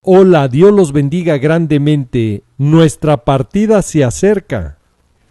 Hola, Dios los bendiga grandemente. Nuestra partida se acerca.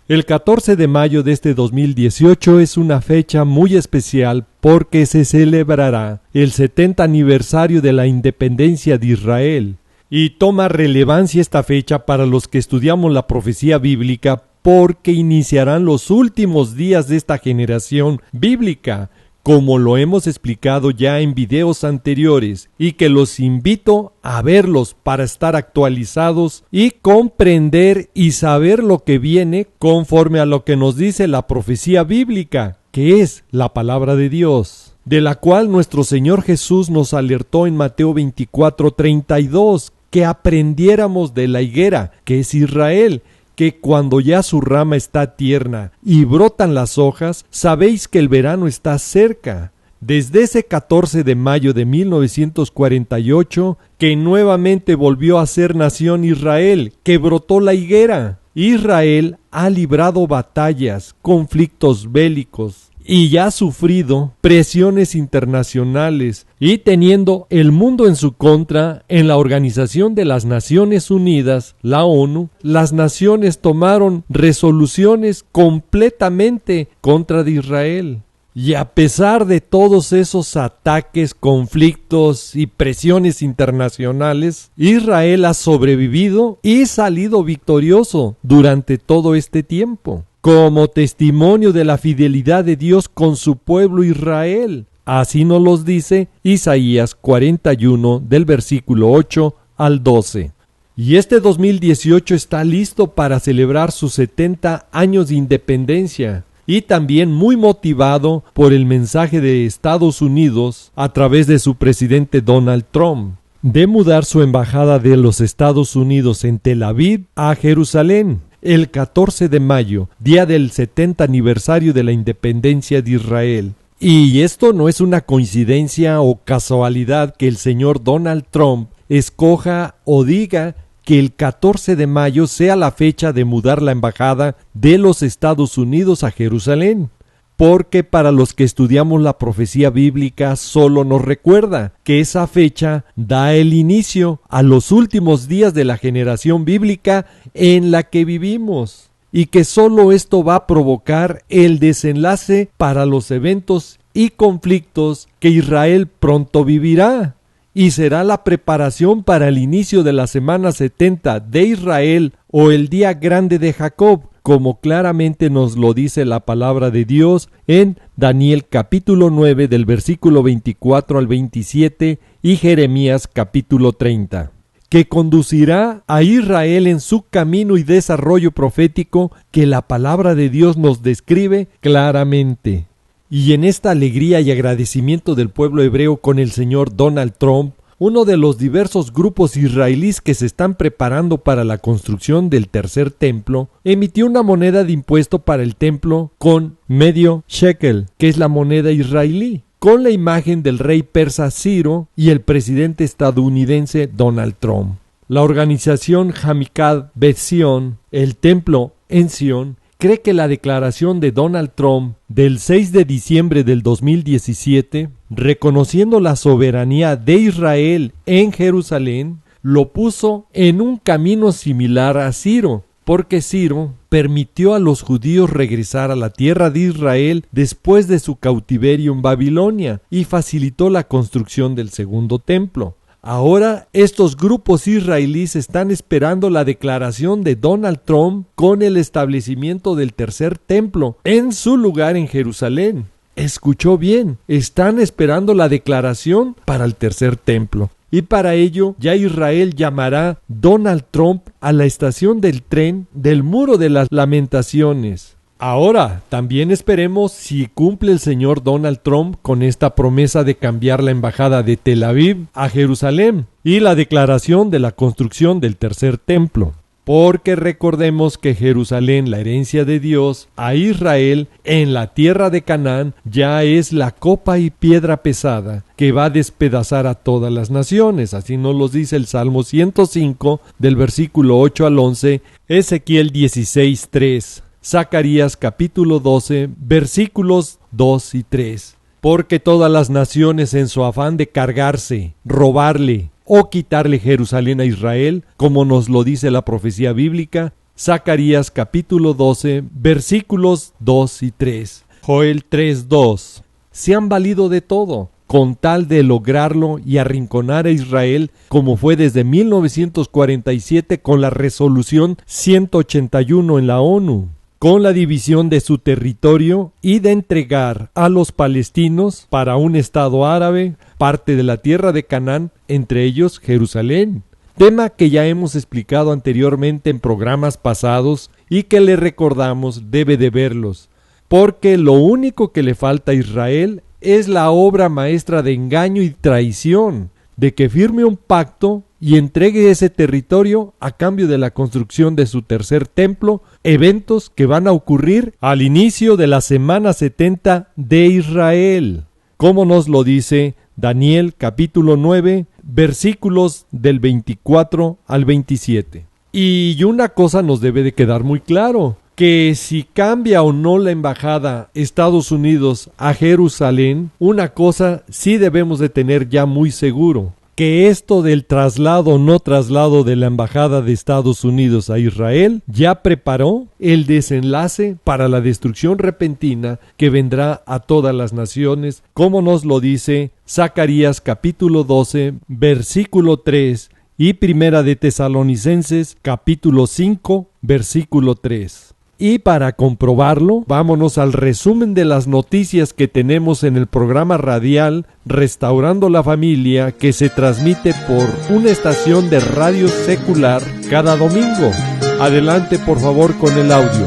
El 14 de mayo de este 2018 es una fecha muy especial porque se celebrará el 70 aniversario de la independencia de Israel. Y toma relevancia esta fecha para los que estudiamos la profecía bíblica porque iniciarán los últimos días de esta generación bíblica, como lo hemos explicado ya en videos anteriores, y que los invito a verlos para estar actualizados y comprender y saber lo que viene conforme a lo que nos dice la profecía bíblica, que es la palabra de Dios, de la cual nuestro Señor Jesús nos alertó en Mateo 24:32, que aprendiéramos de la higuera, que es Israel, que cuando ya su rama está tierna y brotan las hojas, sabéis que el verano está cerca. Desde ese 14 de mayo de 1948, que nuevamente volvió a ser nación Israel, que brotó la higuera. Israel ha librado batallas, conflictos bélicos, y ya ha sufrido presiones internacionales, y teniendo el mundo en su contra, en la Organización de las Naciones Unidas, la ONU, las naciones tomaron resoluciones completamente contra de Israel. Y a pesar de todos esos ataques, conflictos y presiones internacionales, Israel ha sobrevivido y salido victorioso durante todo este tiempo, como testimonio de la fidelidad de Dios con su pueblo Israel. Así nos los dice Isaías 41 del versículo 8 al 12. Y este 2018 está listo para celebrar sus 70 años de independencia, y también muy motivado por el mensaje de Estados Unidos a través de su presidente Donald Trump, de mudar su embajada de los Estados Unidos en Tel Aviv a Jerusalén, el 14 de mayo, día del 70 aniversario de la independencia de Israel. Y esto no es una coincidencia o casualidad que el señor Donald Trump escoja o diga que el 14 de mayo sea la fecha de mudar la embajada de los Estados Unidos a Jerusalén, porque para los que estudiamos la profecía bíblica solo nos recuerda que esa fecha da el inicio a los últimos días de la generación bíblica en la que vivimos, y que solo esto va a provocar el desenlace para los eventos y conflictos que Israel pronto vivirá. Y será la preparación para el inicio de la semana 70 de Israel o el día grande de Jacob, como claramente nos lo dice la palabra de Dios en Daniel capítulo 9 del versículo 24 al 27 y Jeremías capítulo 30, que conducirá a Israel en su camino y desarrollo profético que la palabra de Dios nos describe claramente. Y en esta alegría y agradecimiento del pueblo hebreo con el señor Donald Trump, uno de los diversos grupos israelíes que se están preparando para la construcción del tercer templo, emitió una moneda de impuesto para el templo con medio shekel, que es la moneda israelí, con la imagen del rey persa Ciro y el presidente estadounidense Donald Trump. La organización Hamikad Bet Zion, el templo en Sion, cree que la declaración de Donald Trump del 6 de diciembre del 2017, reconociendo la soberanía de Israel en Jerusalén, lo puso en un camino similar a Ciro, porque Ciro permitió a los judíos regresar a la tierra de Israel después de su cautiverio en Babilonia y facilitó la construcción del segundo templo. Ahora estos grupos israelíes están esperando la declaración de Donald Trump con el establecimiento del tercer templo en su lugar en Jerusalén. Escuchó bien, están esperando la declaración para el tercer templo. Y para ello ya Israel llamará Donald Trump a la estación del tren del Muro de las Lamentaciones. Ahora, también esperemos si cumple el señor Donald Trump con esta promesa de cambiar la embajada de Tel Aviv a Jerusalén y la declaración de la construcción del tercer templo. Porque recordemos que Jerusalén, la herencia de Dios, a Israel, en la tierra de Canaán, ya es la copa y piedra pesada que va a despedazar a todas las naciones. Así nos lo dice el Salmo 105, del versículo 8 al 11, Ezequiel 16:3. Zacarías capítulo 12, versículos 2 y 3. Porque todas las naciones en su afán de cargarse, robarle o quitarle Jerusalén a Israel, como nos lo dice la profecía bíblica, Zacarías capítulo 12, versículos 2 y 3, Joel 3:2. Se han valido de todo, con tal de lograrlo y arrinconar a Israel, como fue desde 1947 con la resolución 181 en la ONU, con la división de su territorio y de entregar a los palestinos para un estado árabe, parte de la tierra de Canaán, entre ellos Jerusalén. Tema que ya hemos explicado anteriormente en programas pasados y que le recordamos debe de verlos, porque lo único que le falta a Israel es la obra maestra de engaño y traición, de que firme un pacto y entregue ese territorio a cambio de la construcción de su tercer templo, eventos que van a ocurrir al inicio de la semana 70 de Israel, como nos lo dice Daniel capítulo 9, versículos del 24 al 27. Y una cosa nos debe de quedar muy claro, que si cambia o no la embajada Estados Unidos a Jerusalén, una cosa sí debemos de tener ya muy seguro, que esto del traslado o no traslado de la embajada de Estados Unidos a Israel ya preparó el desenlace para la destrucción repentina que vendrá a todas las naciones, como nos lo dice Zacarías capítulo 12, versículo 3 y Primera de Tesalonicenses capítulo 5, versículo 3. Y para comprobarlo, vámonos al resumen de las noticias que tenemos en el programa radial Restaurando la Familia, que se transmite por una estación de radio secular cada domingo. Adelante, por favor, con el audio.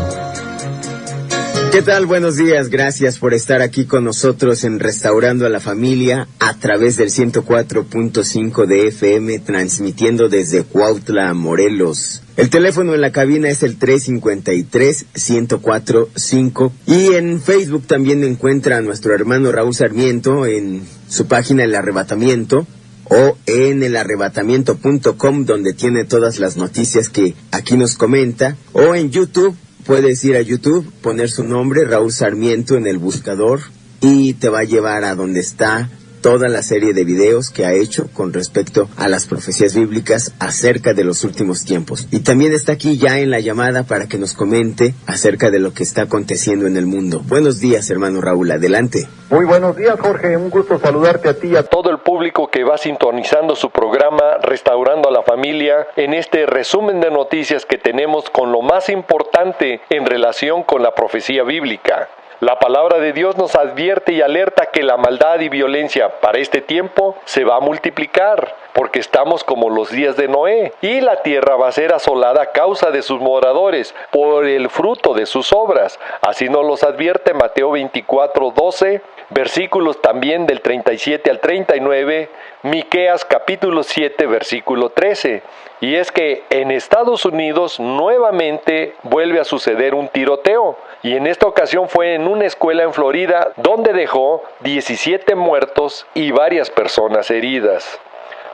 ¿Qué tal? Buenos días, gracias por estar aquí con nosotros en Restaurando a la Familia a través del 104.5 de FM, transmitiendo desde Cuautla, Morelos. El teléfono en la cabina es el 353-1045 y en Facebook también encuentra a nuestro hermano Raúl Sarmiento en su página El Arrebatamiento o en elarrebatamiento.com, donde tiene todas las noticias que aquí nos comenta, o en YouTube. Puedes ir a YouTube, poner su nombre, Raúl Sarmiento, en el buscador y te va a llevar a donde está toda la serie de videos que ha hecho con respecto a las profecías bíblicas acerca de los últimos tiempos. Y también está aquí ya en la llamada para que nos comente acerca de lo que está aconteciendo en el mundo. Buenos días, hermano Raúl, adelante. Muy buenos días, Jorge, un gusto saludarte a ti y a todo el público que va sintonizando su programa Restaurando a la Familia en este resumen de noticias que tenemos con lo más importante en relación con la profecía bíblica. La palabra de Dios nos advierte y alerta que la maldad y violencia para este tiempo se va a multiplicar, porque estamos como los días de Noé, y la tierra va a ser asolada a causa de sus moradores, por el fruto de sus obras. Así nos los advierte Mateo 24:12, versículos también del 37 al 39, Miqueas capítulo 7, versículo 13. Y es que en Estados Unidos nuevamente vuelve a suceder un tiroteo, y en esta ocasión fue en una escuela en Florida donde dejó 17 muertos y varias personas heridas.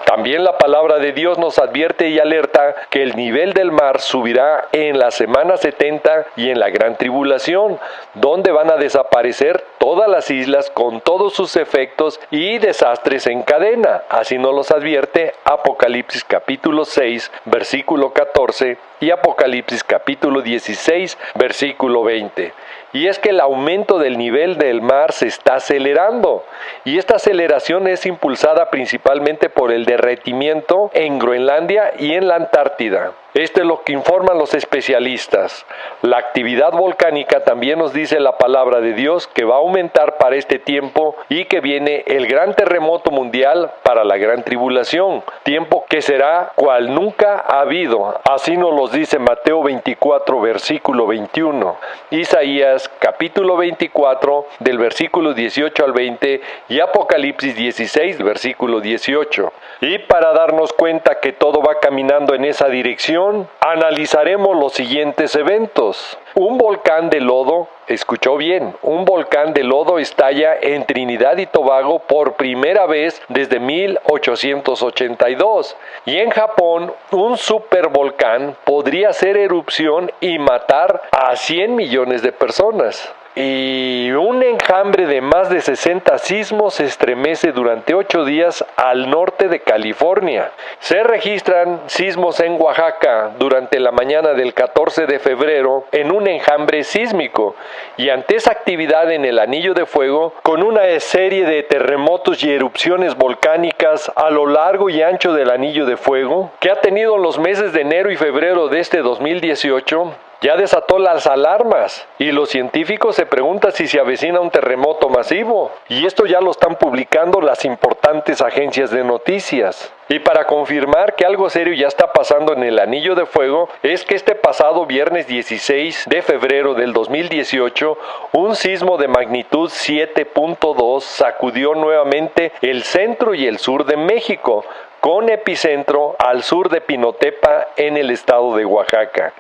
También la palabra de Dios nos advierte y alerta que el nivel del mar subirá en la semana 70 y en la gran tribulación, donde van a desaparecer todas las islas con todos sus efectos y desastres en cadena. Así nos los advierte Apocalipsis capítulo 6, versículo 14 y Apocalipsis capítulo 16, versículo 20. Y es que el aumento del nivel del mar se está acelerando, y esta aceleración es impulsada principalmente por el derretimiento en Groenlandia y en la Antártida. Esto es lo que informan los especialistas. La actividad volcánica también nos dice la palabra de Dios que va a aumentar para este tiempo y que viene el gran terremoto mundial para la gran tribulación, tiempo que será cual nunca ha habido. Así nos lo dice Mateo 24, versículo 21, Isaías capítulo 24 del versículo 18 al 20 y Apocalipsis 16, versículo 18. Y para darnos cuenta que todo va caminando en esa dirección, analizaremos los siguientes eventos. Un volcán de lodo, escuchó bien, un volcán de lodo estalla en Trinidad y Tobago por primera vez desde 1882. Y en Japón, un supervolcán podría hacer erupción y matar a 100 millones de personas. Y un enjambre de más de 60 sismos se estremece durante 8 días al norte de California. Se registran sismos en Oaxaca durante la mañana del 14 de febrero en un enjambre sísmico. Y ante esa actividad en el Anillo de Fuego, con una serie de terremotos y erupciones volcánicas a lo largo y ancho del Anillo de Fuego, que ha tenido los meses de enero y febrero de este 2018, ya desató las alarmas y los científicos se preguntan si se avecina un terremoto masivo. Y esto ya lo están publicando las importantes agencias de noticias. Y para confirmar que algo serio ya está pasando en el Anillo de Fuego, es que este pasado viernes 16 de febrero del 2018, un sismo de magnitud 7.2 sacudió nuevamente el centro y el sur de México, con epicentro al sur de Pinotepa en el estado de Oaxaca.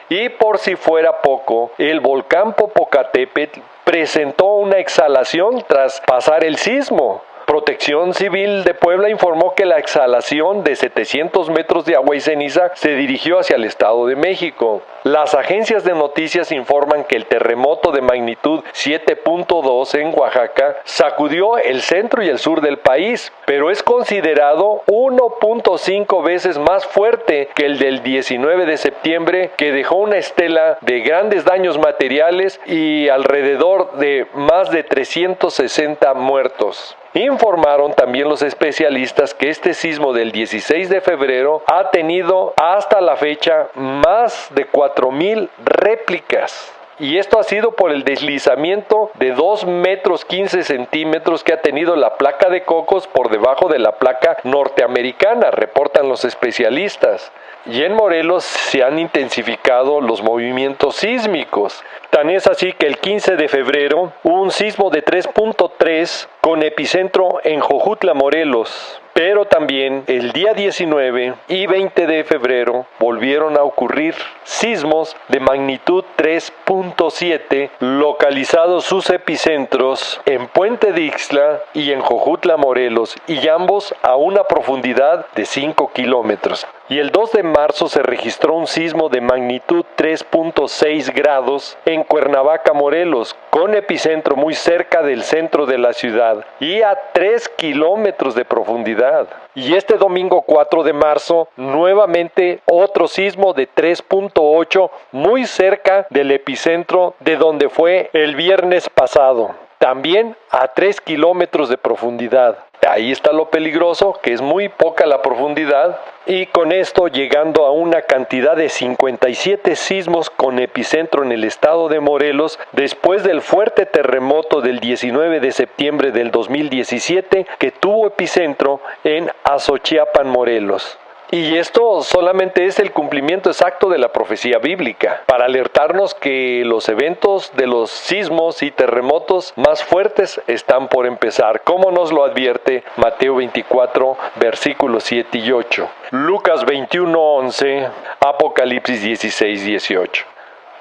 Y por si fuera poco, el volcán Popocatépetl presentó una exhalación tras pasar el sismo. Protección Civil de Puebla informó que la exhalación de 700 metros de agua y ceniza se dirigió hacia el Estado de México. Las agencias de noticias informan que el terremoto de magnitud 7.2 en Oaxaca sacudió el centro y el sur del país, pero es considerado 1.5 veces más fuerte que el del 19 de septiembre, que dejó una estela de grandes daños materiales y alrededor de más de 360 muertos. Informaron también los especialistas que este sismo del 16 de febrero ha tenido hasta la fecha más de 4,000 réplicas. Y esto ha sido por el deslizamiento de 2 metros 15 centímetros que ha tenido la placa de Cocos por debajo de la placa norteamericana, reportan los especialistas. Y en Morelos se han intensificado los movimientos sísmicos. Tan es así que el 15 de febrero hubo un sismo de 3.3 con epicentro en Jojutla, Morelos. Pero también el día 19 y 20 de febrero volvieron a ocurrir sismos de magnitud 3.7, localizados sus epicentros en Puente de Ixtla y en Jojutla, Morelos, y ambos a una profundidad de 5 kilómetros. Y el 2 de marzo se registró un sismo de magnitud 3.6 grados en Cuernavaca, Morelos, con epicentro muy cerca del centro de la ciudad y a 3 kilómetros de profundidad. Y este domingo 4 de marzo, nuevamente otro sismo de 3.8 muy cerca del epicentro de donde fue el viernes pasado, también a 3 kilómetros de profundidad. Ahí está lo peligroso, que es muy poca la profundidad, y con esto llegando a una cantidad de 57 sismos con epicentro en el estado de Morelos después del fuerte terremoto del 19 de septiembre del 2017 que tuvo epicentro en Azochiapan, Morelos. Y esto solamente es el cumplimiento exacto de la profecía bíblica, para alertarnos que los eventos de los sismos y terremotos más fuertes están por empezar, como nos lo advierte Mateo 24, versículos 7 y 8, Lucas 21, 11, Apocalipsis 16, 18.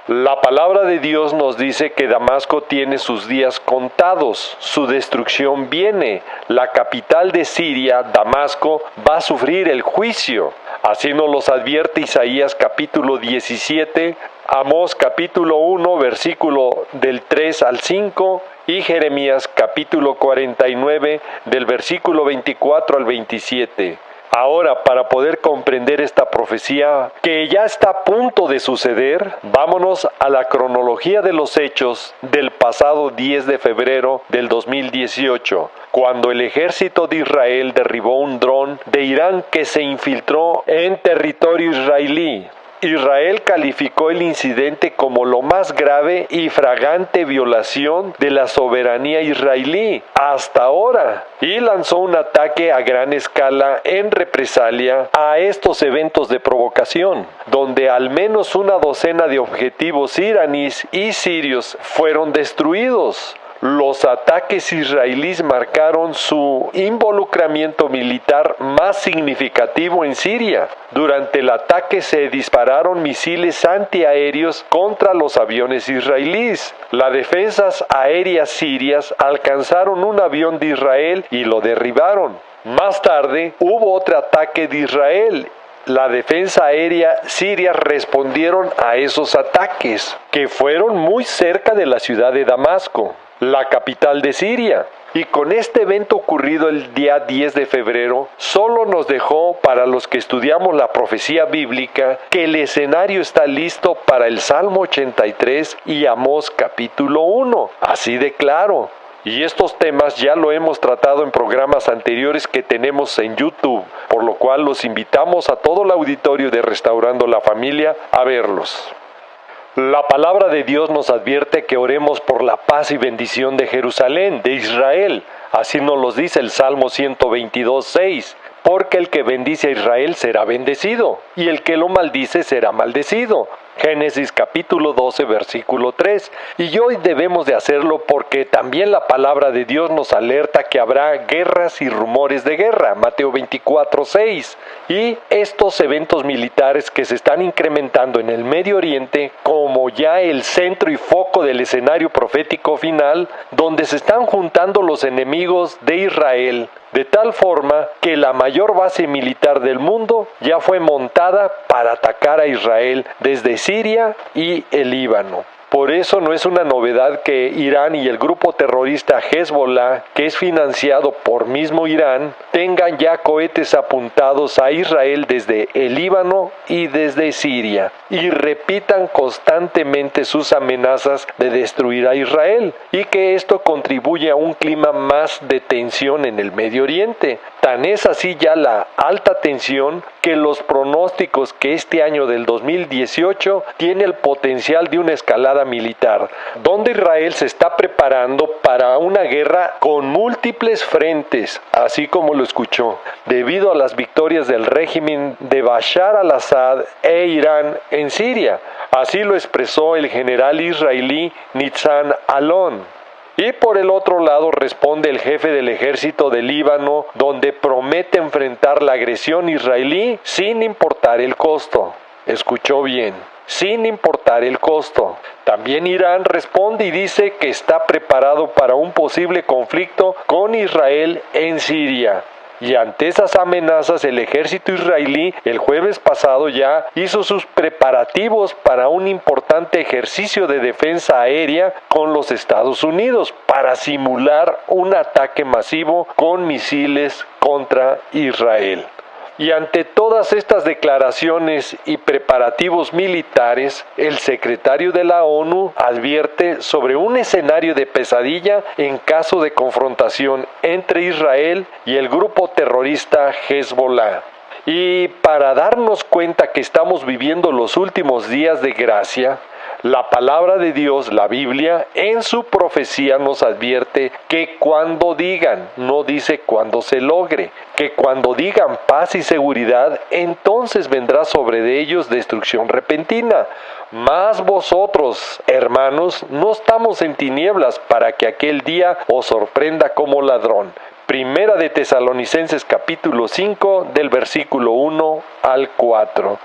La palabra de Dios nos dice que Damasco tiene sus días contados, su destrucción viene. La capital de Siria, Damasco, va a sufrir el juicio. Así nos los advierte Isaías capítulo 17, Amós capítulo 1, versículo del 3 al 5, y Jeremías capítulo 49, del versículo 24 al 27. Ahora, para poder comprender esta profecía que ya está a punto de suceder, vámonos a la cronología de los hechos del pasado 10 de febrero del 2018, cuando el ejército de Israel derribó un dron de Irán que se infiltró en territorio israelí. Israel calificó el incidente como lo más grave y fragante violación de la soberanía israelí hasta ahora y lanzó un ataque a gran escala en represalia a estos eventos de provocación, donde al menos una docena de objetivos iraníes y sirios fueron destruidos. Los ataques israelíes marcaron su involucramiento militar más significativo en Siria. Durante el ataque se dispararon misiles antiaéreos contra los aviones israelíes. Las defensas aéreas sirias alcanzaron un avión de Israel y lo derribaron. Más tarde hubo otro ataque de Israel la defensa aérea siria respondieron a esos ataques, que fueron muy cerca de la ciudad de Damasco, la capital de Siria. Y con este evento ocurrido el día 10 de febrero, solo nos dejó, para los que estudiamos la profecía bíblica, que el escenario está listo para el Salmo 83 y Amós capítulo 1. Así de claro. Y estos temas ya lo hemos tratado en programas anteriores que tenemos en YouTube, por lo cual los invitamos a todo el auditorio de Restaurando la Familia a verlos. La palabra de Dios nos advierte que oremos por la paz y bendición de Jerusalén, de Israel. Así nos lo dice el Salmo 122:6. Porque el que bendice a Israel será bendecido, y el que lo maldice será maldecido. Génesis capítulo 12, versículo 3. Y hoy debemos de hacerlo porque también la palabra de Dios nos alerta que habrá guerras y rumores de guerra. Mateo 24:6. Y estos eventos militares que se están incrementando en el Medio Oriente como ya el centro y foco del escenario profético final, donde se están juntando los enemigos de Israel, de tal forma que la mayor base militar del mundo ya fue montada para atacar a Israel desde Siria y el Líbano. Por eso no es una novedad que Irán y el grupo terrorista Hezbollah, que es financiado por mismo Irán, tengan ya cohetes apuntados a Israel desde el Líbano y desde Siria, y repitan constantemente sus amenazas de destruir a Israel, y que esto contribuye a un clima más de tensión en el Medio Oriente. Tan es así ya la alta tensión que los pronósticos que este año del 2018 tiene el potencial de una escalada militar, donde Israel se está preparando para una guerra con múltiples frentes, así como lo escuchó, debido a las victorias del régimen de Bashar al-Assad e Irán en Siria. Así lo expresó el general israelí Nitzan Alon. Y por el otro lado responde el jefe del ejército de Líbano, donde promete enfrentar la agresión israelí sin importar el costo. Escuchó bien, sin importar el costo. También Irán responde y dice que está preparado para un posible conflicto con Israel en Siria. Y ante esas amenazas, el ejército israelí el jueves pasado ya hizo sus preparativos para un importante ejercicio de defensa aérea con los Estados Unidos para simular un ataque masivo con misiles contra Israel. Y ante todas estas declaraciones y preparativos militares, el secretario de la ONU advierte sobre un escenario de pesadilla en caso de confrontación entre Israel y el grupo terrorista Hezbollah. Y para darnos cuenta que estamos viviendo los últimos días de gracia, la palabra de Dios, la Biblia, en su profecía nos advierte que cuando digan, no dice cuando se logre, que cuando digan paz y seguridad, entonces vendrá sobre ellos destrucción repentina. Mas vosotros, hermanos, no estamos en tinieblas para que aquel día os sorprenda como ladrón. Primera de Tesalonicenses capítulo 5 del versículo 1 al 4.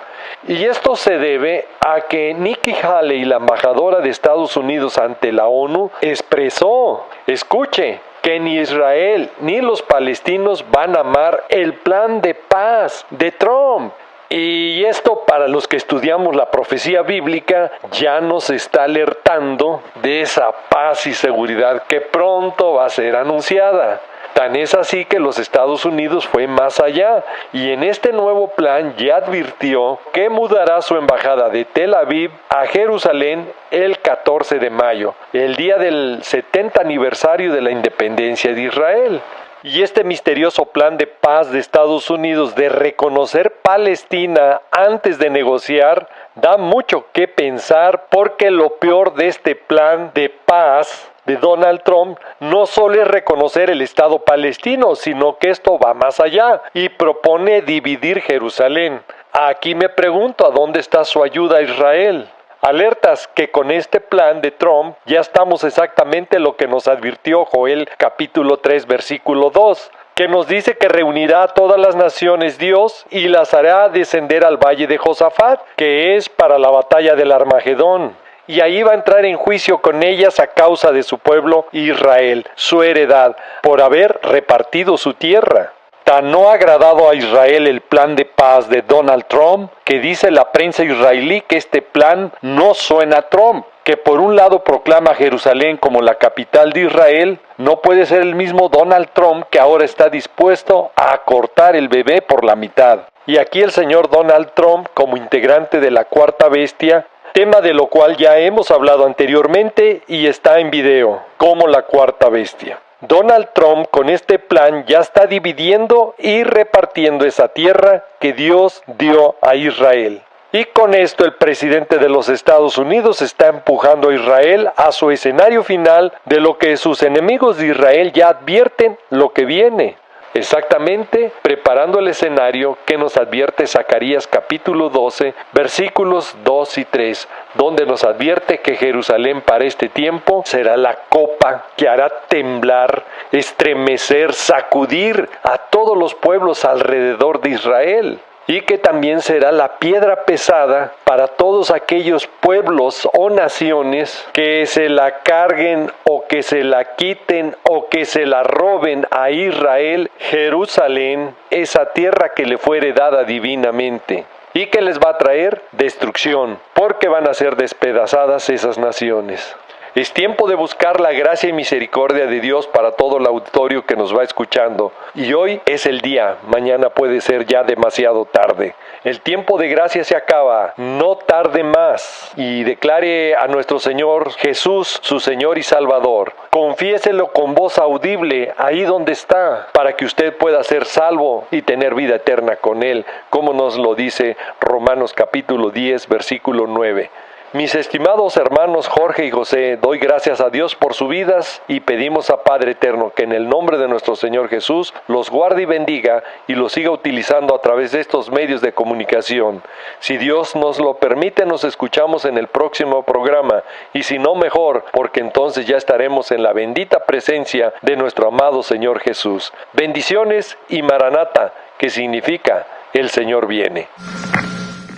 Y esto se debe a que Nikki Haley, la embajadora de Estados Unidos ante la ONU, expresó, escuche, que ni Israel ni los palestinos van a amar el plan de paz de Trump. Y esto, para los que estudiamos la profecía bíblica, ya nos está alertando de esa paz y seguridad que pronto va a ser anunciada. Tan es así que los Estados Unidos fue más allá y en este nuevo plan ya advirtió que mudará su embajada de Tel Aviv a Jerusalén el 14 de mayo, el día del 70 aniversario de la independencia de Israel. Y este misterioso plan de paz de Estados Unidos de reconocer Palestina antes de negociar da mucho que pensar, porque lo peor de este plan de paz de Donald Trump no solo es reconocer el Estado palestino, sino que esto va más allá y propone dividir Jerusalén. Aquí me pregunto, ¿a dónde está su ayuda a Israel? Alertas que con este plan de Trump ya estamos exactamente lo que nos advirtió Joel capítulo 3 versículo 2, que nos dice que reunirá a todas las naciones Dios y las hará descender al valle de Josafat, que es para la batalla del Armagedón. Y ahí va a entrar en juicio con ellas a causa de su pueblo Israel, su heredad, por haber repartido su tierra. Tan no ha agradado a Israel el plan de paz de Donald Trump que dice la prensa israelí que este plan no suena a Trump, que por un lado proclama Jerusalén como la capital de Israel. No puede ser el mismo Donald Trump que ahora está dispuesto a cortar el bebé por la mitad. Y aquí el señor Donald Trump, como integrante de la cuarta bestia, tema de lo cual ya hemos hablado anteriormente y está en video, como la cuarta bestia. Donald Trump con este plan ya está dividiendo y repartiendo esa tierra que Dios dio a Israel. Y con esto el presidente de los Estados Unidos está empujando a Israel a su escenario final, de lo que sus enemigos de Israel ya advierten lo que viene. Exactamente, preparando el escenario que nos advierte Zacarías capítulo 12, versículos 2 y 3, donde nos advierte que Jerusalén para este tiempo será la copa que hará temblar, estremecer, sacudir a todos los pueblos alrededor de Israel. Y que también será la piedra pesada para todos aquellos pueblos o naciones que se la carguen o que se la quiten o que se la roben a Israel, Jerusalén, esa tierra que le fuere dada divinamente. Y que les va a traer destrucción, porque van a ser despedazadas esas naciones. Es tiempo de buscar la gracia y misericordia de Dios para todo el auditorio que nos va escuchando. Y hoy es el día, mañana puede ser ya demasiado tarde. El tiempo de gracia se acaba, no tarde más. Y declare a nuestro Señor Jesús, su Señor y Salvador. Confiéselo con voz audible ahí donde está, para que usted pueda ser salvo y tener vida eterna con Él, como nos lo dice Romanos capítulo 10, versículo 9. Mis estimados hermanos Jorge y José, doy gracias a Dios por sus vidas y pedimos a Padre Eterno que en el nombre de nuestro Señor Jesús los guarde y bendiga y los siga utilizando a través de estos medios de comunicación. Si Dios nos lo permite, nos escuchamos en el próximo programa y si no mejor, porque entonces ya estaremos en la bendita presencia de nuestro amado Señor Jesús. Bendiciones y Maranata, que significa el Señor viene.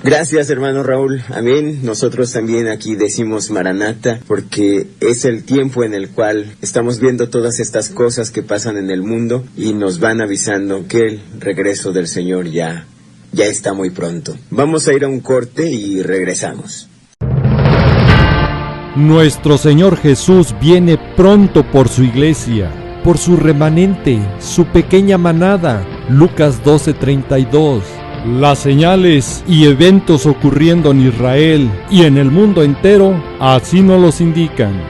Gracias, hermano Raúl. Amén. Nosotros también aquí decimos Maranata porque es el tiempo en el cual estamos viendo todas estas cosas que pasan en el mundo y nos van avisando que el regreso del Señor ya está muy pronto. Vamos a ir a un corte y regresamos. Nuestro Señor Jesús viene pronto por su iglesia, por su remanente, su pequeña manada. Lucas 12:32. Las señales y eventos ocurriendo en Israel y en el mundo entero así nos los indican,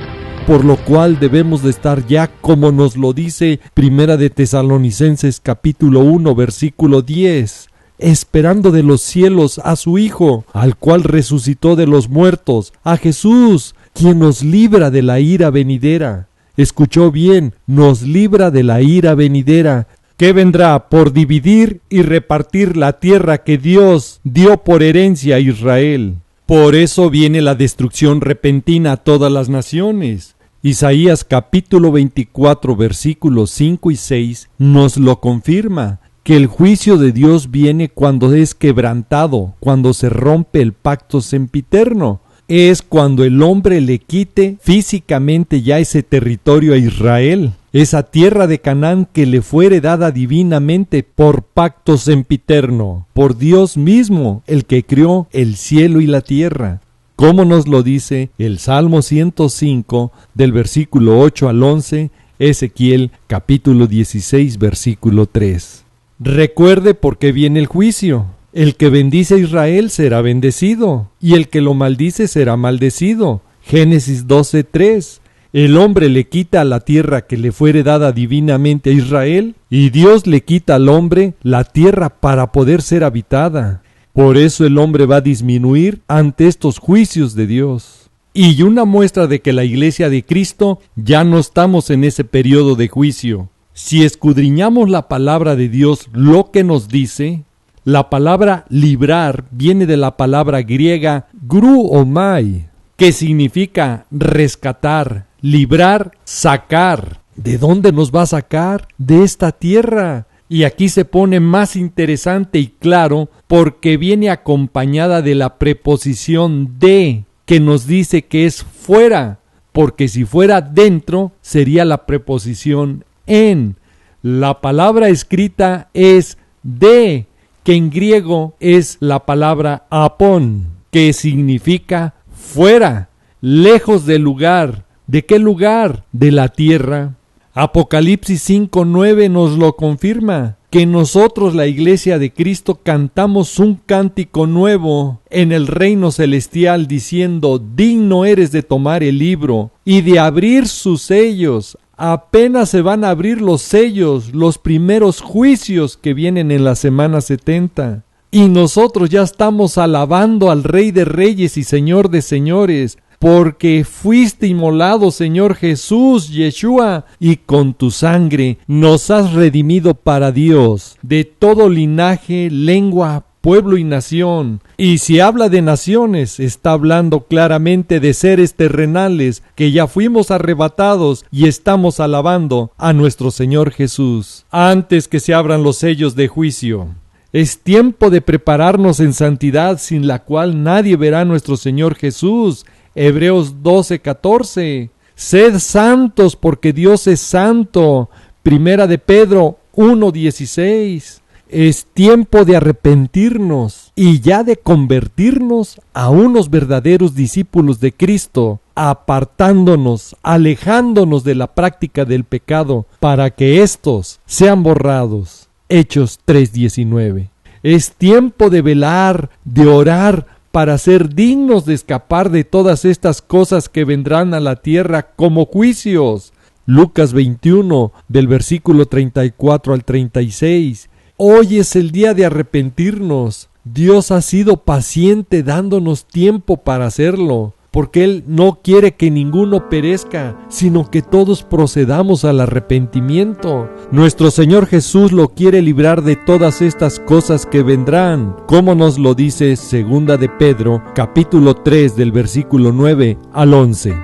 por lo cual debemos de estar ya como nos lo dice Primera de Tesalonicenses capítulo 1 versículo 10, esperando de los cielos a su Hijo, al cual resucitó de los muertos, a Jesús, quien nos libra de la ira venidera. Escuchó bien, nos libra de la ira venidera, que vendrá por dividir y repartir la tierra que Dios dio por herencia a Israel. Por eso viene la destrucción repentina a todas las naciones. Isaías capítulo 24 versículos 5 y 6 nos lo confirma, que el juicio de Dios viene cuando es quebrantado, cuando se rompe el pacto sempiterno. Es cuando el hombre le quite físicamente ya ese territorio a Israel, esa tierra de Canaán que le fuere dada divinamente por pacto sempiterno, por Dios mismo, el que crió el cielo y la tierra. Como nos lo dice el Salmo 105, del versículo 8 al 11, Ezequiel capítulo 16, versículo 3. Recuerde por qué viene el juicio. El que bendice a Israel será bendecido, y el que lo maldice será maldecido. Génesis 12:3. El hombre le quita a la tierra que le fuere dada divinamente a Israel, y Dios le quita al hombre la tierra para poder ser habitada. Por eso el hombre va a disminuir ante estos juicios de Dios. Y una muestra de que la iglesia de Cristo ya no estamos en ese periodo de juicio. Si escudriñamos la palabra de Dios, lo que nos dice, la palabra librar viene de la palabra griega gruomai, que significa rescatar, librar, sacar. ¿De dónde nos va a sacar? De esta tierra. Y aquí se pone más interesante y claro porque viene acompañada de la preposición de, que nos dice que es fuera, porque si fuera dentro sería la preposición en. La palabra escrita es de, que en griego es la palabra apón, que significa fuera, lejos del lugar. ¿De qué lugar? De la tierra. Apocalipsis 5:9 nos lo confirma, que nosotros, la Iglesia de Cristo, cantamos un cántico nuevo en el reino celestial, diciendo: digno eres de tomar el libro y de abrir sus sellos. Apenas se van a abrir los sellos, los primeros juicios que vienen en la semana 70. Y nosotros ya estamos alabando al Rey de Reyes y Señor de Señores, porque fuiste inmolado, Señor Jesús, Yeshua, y con tu sangre nos has redimido para Dios, de todo linaje, lengua, pueblo y nación. Y si habla de naciones, está hablando claramente de seres terrenales, que ya fuimos arrebatados y estamos alabando a nuestro Señor Jesús, antes que se abran los sellos de juicio. Es tiempo de prepararnos en santidad, sin la cual nadie verá a nuestro Señor Jesús. Hebreos 12:14. Sed santos porque Dios es santo. Primera de Pedro 1:16. Es tiempo de arrepentirnos y ya de convertirnos a unos verdaderos discípulos de Cristo, apartándonos, alejándonos de la práctica del pecado, para que éstos sean borrados. Hechos 3:19. Es tiempo de velar, de orar, para ser dignos de escapar de todas estas cosas que vendrán a la tierra como juicios. Lucas 21, del versículo 34 al 36. Hoy es el día de arrepentirnos. Dios ha sido paciente dándonos tiempo para hacerlo, porque Él no quiere que ninguno perezca, sino que todos procedamos al arrepentimiento. Nuestro Señor Jesús lo quiere librar de todas estas cosas que vendrán, como nos lo dice 2 de Pedro, capítulo 3, del versículo 9 al 11.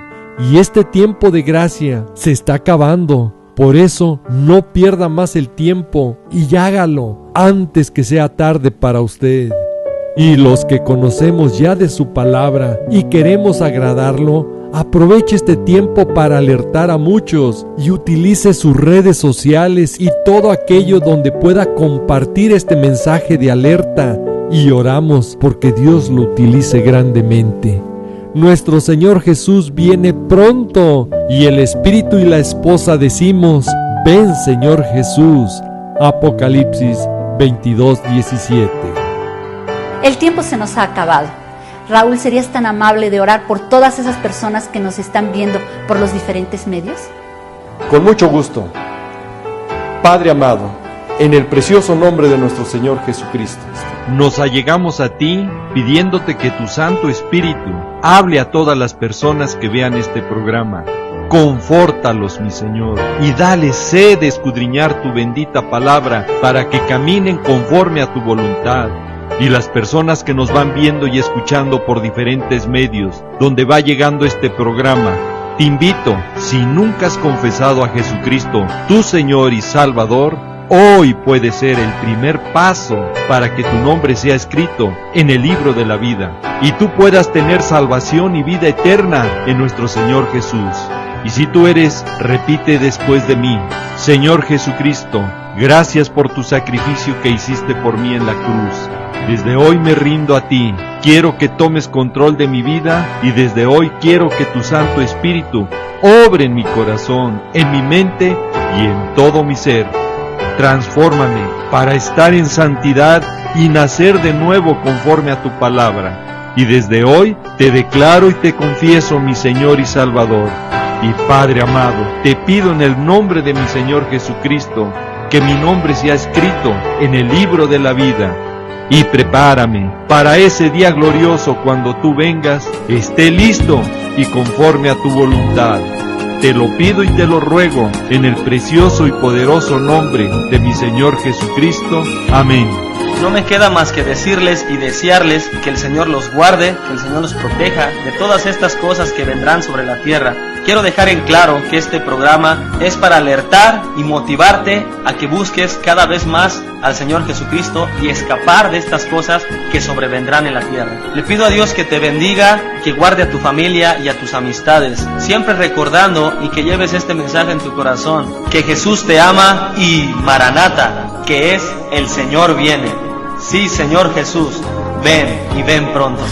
Y este tiempo de gracia se está acabando. Por eso, no pierda más el tiempo y hágalo antes que sea tarde para usted. Y los que conocemos ya de su palabra y queremos agradarlo, aproveche este tiempo para alertar a muchos y utilice sus redes sociales y todo aquello donde pueda compartir este mensaje de alerta, y oramos porque Dios lo utilice grandemente. Nuestro Señor Jesús viene pronto y el Espíritu y la esposa decimos: ven, Señor Jesús. Apocalipsis 22:17. El tiempo se nos ha acabado. Raúl, ¿serías tan amable de orar por todas esas personas que nos están viendo por los diferentes medios? Con mucho gusto. Padre amado, en el precioso nombre de nuestro Señor Jesucristo, nos allegamos a ti pidiéndote que tu Santo Espíritu hable a todas las personas que vean este programa. Confórtalos, mi Señor, y dale sed de escudriñar tu bendita palabra para que caminen conforme a tu voluntad. Y las personas que nos van viendo y escuchando por diferentes medios, donde va llegando este programa, te invito, si nunca has confesado a Jesucristo, tu Señor y Salvador, hoy puede ser el primer paso para que tu nombre sea escrito en el libro de la vida y tú puedas tener salvación y vida eterna en nuestro Señor Jesús. Y si tú eres, repite después de mí: Señor Jesucristo, gracias por tu sacrificio que hiciste por mí en la cruz. Desde hoy me rindo a ti. Quiero que tomes control de mi vida y desde hoy quiero que tu Santo Espíritu obre en mi corazón, en mi mente y en todo mi ser. Transfórmame para estar en santidad y nacer de nuevo conforme a tu palabra. Y desde hoy te declaro y te confieso mi Señor y Salvador. Y Padre amado, te pido en el nombre de mi Señor Jesucristo que mi nombre sea escrito en el libro de la vida. Y prepárame para ese día glorioso cuando tú vengas, esté listo y conforme a tu voluntad. Te lo pido y te lo ruego en el precioso y poderoso nombre de mi Señor Jesucristo. Amén. no me queda más que decirles y desearles que el Señor los guarde, que el Señor los proteja de todas estas cosas que vendrán sobre la tierra. Quiero dejar en claro que este programa es para alertar y motivarte a que busques cada vez más al Señor Jesucristo y escapar de estas cosas que sobrevendrán en la tierra. Le pido a Dios que te bendiga, que guarde a tu familia y a tus amistades, siempre recordando y que lleves este mensaje en tu corazón, que Jesús te ama y Maranata, que es el Señor viene. Sí, Señor Jesús, ven y ven pronto.